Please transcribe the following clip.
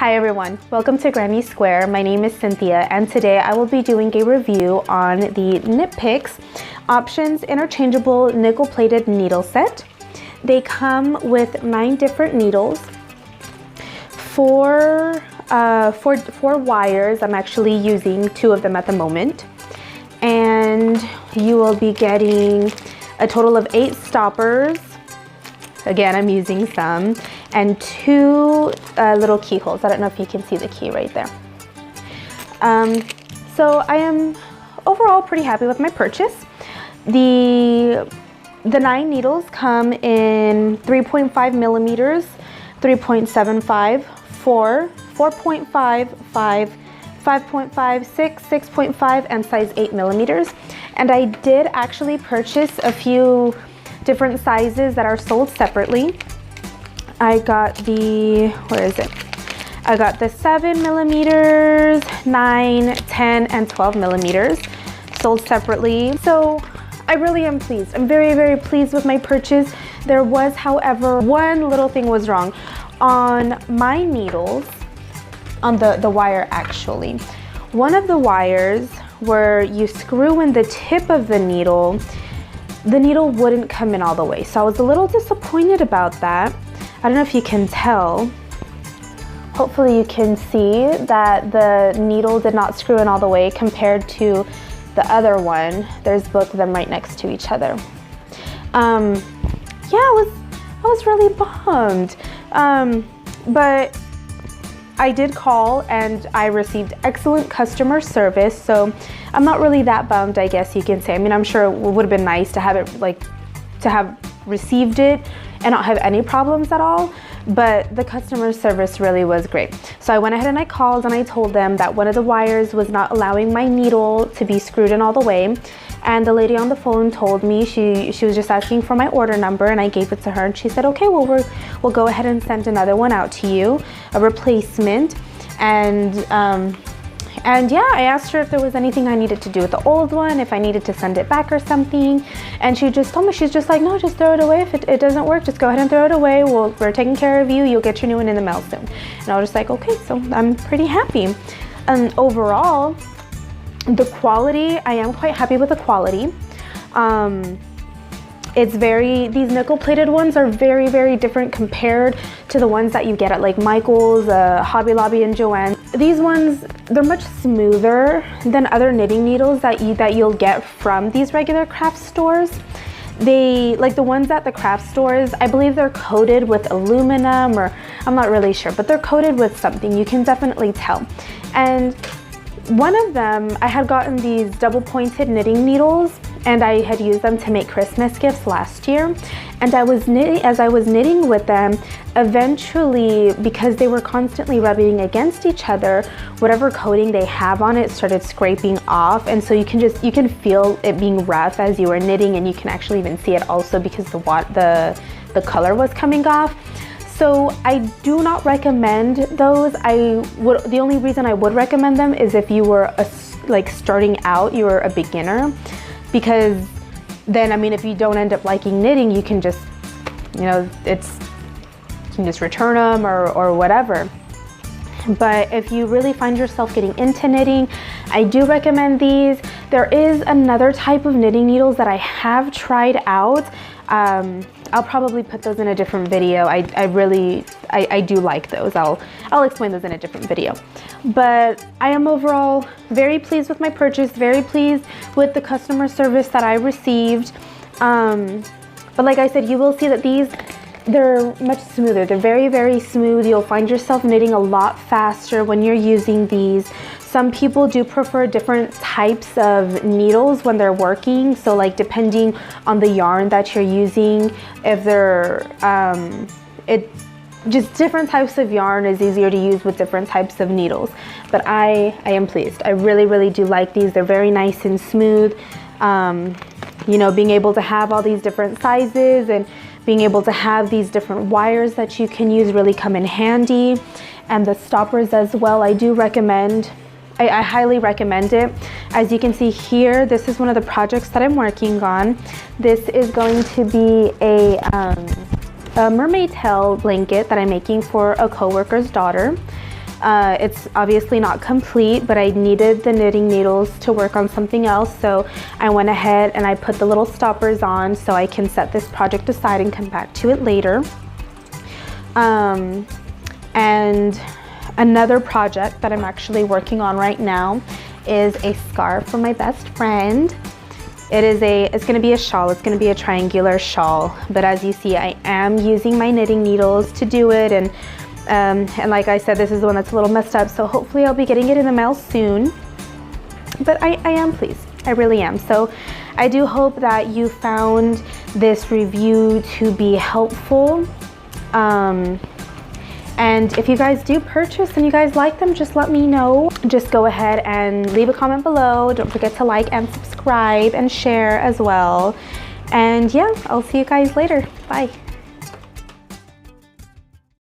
Hi everyone, welcome to Granny Square. My name is Cynthia and today I will be doing a review on the Knit Picks Options Interchangeable Nickel Plated Needle Set. They come with 9 different needles, four wires. I'm actually using 2 of them at the moment. And you will be getting a total of 8 stoppers. Again, I'm using some, and 2 little keyholes. I don't know if you can see the key right there. So I am overall pretty happy with my purchase. The 9 needles come in 3.5 millimeters, 3.75, 4, 4.5, 5, 5.5, 6, 6.5, and size 8 millimeters. And I did actually purchase a few different sizes that are sold separately. I got the, where is it? I got the 7 millimeters, 9, 10, and 12 millimeters sold separately. So I really am pleased. I'm very, very pleased with my purchase. There was, however, one little thing was wrong. On my needles, on the wire actually, one of the wires where you screw in the tip of the needle wouldn't come in all the way. So I was a little disappointed about that. I don't know if you can tell. Hopefully you can see that the needle did not screw in all the way compared to the other one. There's both of them right next to each other. Yeah, I was really bummed. But I did call and I received excellent customer service, so I'm not really that bummed, I guess you can say. I mean, I'm sure it would have been nice to have it, to have received it and not have any problems at all, but the customer service really was great. So I went ahead and I called and I told them that one of the wires was not allowing my needle to be screwed in all the way. And the lady on the phone told me she was just asking for my order number, and I gave it to her, and she said, okay, well, we'll go ahead and send another one out to you, a replacement. And yeah, I asked her if there was anything I needed to do with the old one, if I needed to send it back or something. And she just told me, she's just like, no, just throw it away. If it doesn't work, just go ahead and throw it away. We're taking care of you. You'll get your new one in the mail soon. And I was just like, okay, so I'm pretty happy. And overall, the quality, I am quite happy with the quality. These nickel plated ones are very, very different compared to the ones that you get at like Michael's, Hobby Lobby, and Joann's. These ones, they're much smoother than other knitting needles that you'll get from these regular craft stores. Like the ones at the craft stores, I believe they're coated with aluminum, or I'm not really sure, but they're coated with something. You can definitely tell. And one of them, I had gotten these double pointed knitting needles, and I had used them to make Christmas gifts last year. And as I was knitting with them, eventually, because they were constantly rubbing against each other, whatever coating they have on it started scraping off. And so you can feel it being rough as you were knitting, and you can actually even see it also because the color was coming off. So I do not recommend those. The only reason I would recommend them is if you were starting out, you were a beginner, because then, I mean, if you don't end up liking knitting, you can just, you can just return them or whatever. But if you really find yourself getting into knitting, I do recommend these. There is another type of knitting needles that I have tried out. I'll probably put those in a different video. I do like those. I'll explain those in a different video. But I am overall very pleased with my purchase, very pleased with the customer service that I received. But like I said, you will see that they're much smoother. They're very, very smooth. You'll find yourself knitting a lot faster when you're using these. Some people do prefer different types of needles when they're working. So like depending on the yarn that you're using, if they're, just different types of yarn is easier to use with different types of needles. But I am pleased. I really, really do like these. They're very nice and smooth. Being able to have all these different sizes and being able to have these different wires that you can use really come in handy. And the stoppers as well, I do recommend. I highly recommend it. As you can see here, this is one of the projects that I'm working on. This is going to be a mermaid tail blanket that I'm making for a coworker's daughter. It's obviously not complete, but I needed the knitting needles to work on something else, so I went ahead and I put the little stoppers on so I can set this project aside and come back to it later. And another project that I'm actually working on right now is a scarf for my best friend. It's going to be a shawl. It's going to be a triangular shawl, but as you see, I am using my knitting needles to do it, and like I said, this is the one that's a little messed up, so hopefully I'll be getting it in the mail soon. But I am pleased. I really am. So I do hope that you found this review to be helpful. And if you guys do purchase and you guys like them, just let me know. Just go ahead and leave a comment below. Don't forget to like and subscribe and share as well. And yeah, I'll see you guys later. Bye.